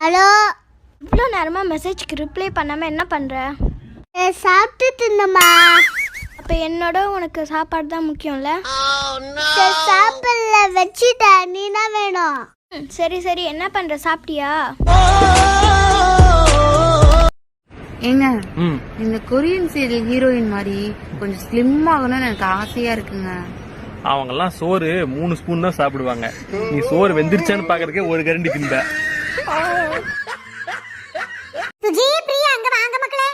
Hello, இவ்வளோ நேரமா மெசேஜ்க்கு reply பண்ணாம என்ன பண்ற? சாப்பிட்டுட்டு இருந்தம்மா. அப்ப என்னோட உனக்கு சாப்பாடு தான் முக்கியம்ல? சாப்பிடல, வச்சுட்டேன். நீ என்ன வேணும்? சரி சரி, என்ன பண்ற, சாப்பிட்டியா? ஏங்க, இந்த கொரியன் சீரியல் ஹீரோயின் மாதிரி கொஞ்சம் ஸ்லிம் ஆகணும்னு எனக்கு ஆசையா இருக்குங்க. அவங்கெல்லாம் சோறு 3 ஸ்பூன் தான் சாப்பிடுவாங்க. நீ சோறு வெந்திருச்சான்னு பாக்குறதுக்கே ஒரு கரண்டி தின்ப. சுஜி, பிரியா, அங்க வாங்க மக்களே.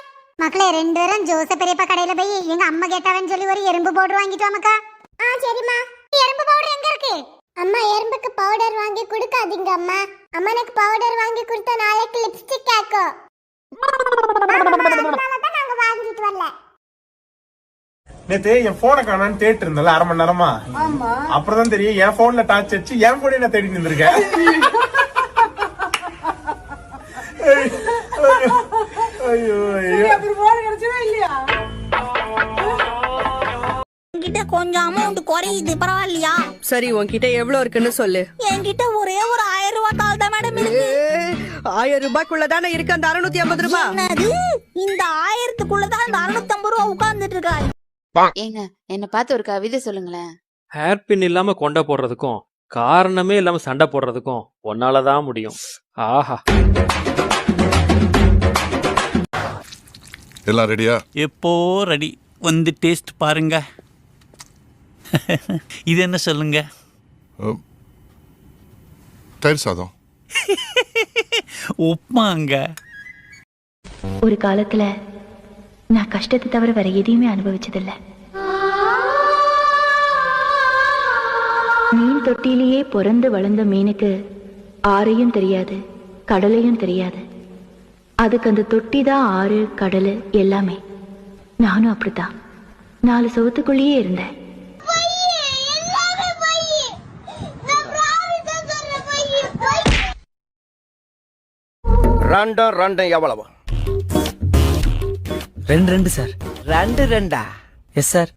மக்களே, 2 பேரும் ஜோசப் பெரியப்பா கடையில போய் எங்க அம்மா கேட்டாவன்னு சொல்லி ஒரு எறும்பு பவுடர் வாங்கிட்டு வாமக்கா. சரிம்மா. எறும்பு பவுடர் எங்க இருக்கு? அம்மா, எறும்புக்கு பவுடர் வாங்கி கொடுக்காதீங்க அம்மா. அம்மா, எனக்கு பவுடர் வாங்கி கொடுத்தா நாளைக்கு லிப்ஸ்டிக் கேக்கும். நாங்க வாங்கிட்டு வரல. நேத்து என் போனை காணான்னு தேட்டு இருந்தல 1/2 மணி நேரமா. அப்புறம் தான் தெரியும் என் போன்ல டார்ச் வச்சு என் போனே நான் தேடி நின்றுருக்கேன். ஐயோ ஐயோ, என்கிட்ட கொஞ்சம் அமௌண்ட் குறையுது, பரவாயில்லையா? சரி, உன்கிட்ட எவ்வளவு இருக்குன்னு சொல்லு. என்கிட்ட ஒரே ஒரு 1000 ரூபாய் தாள் தான் மேடம் இருக்கு. 1000 ரூபாய்க்குள்ள தானே இருக்கு அந்த 650 ரூபாய். என்னது? இந்த 1000க்குள்ளதான் இந்த 650 ரூபாய் உட்கார்ந்துட்டு இருக்கா. ஏங்க, என்ன பார்த்து ஒரு கவிதை சொல்லுங்களேன். ஹேர் பின் இல்லாம கொண்ட போடுறதுக்கும் காரணமே இல்லாம சண்டை போடுறதுக்கும் ஒன்னாலதான் முடியும். ஆஹா, எல்லாம் ரெடியா? எப்போ ரெடி. வந்து டேஸ்ட் பாருங்க. இது என்ன சொல்லுங்க? தயிர் சாதம். உப்மாங்க. ஒரு காலத்துல நான் கஷ்டத்தை தவிர வேற எதையுமே அனுபவிச்சதில்லை. மீன் தொட்டிலேயே பிறந்து வளர்ந்த மீனுக்கு ஆறையும் தெரியாது, கடலையும் தெரியாது. அதுக்கு அந்த தொட்டி தான் ஆறு, கடல் எல்லாமே. நானும் அப்படித்தான் 4 செவத்துக்குள்ளேயே இருந்தேன். ரெண்டு எவ்வளவு? 2 சார். 2 yes sir.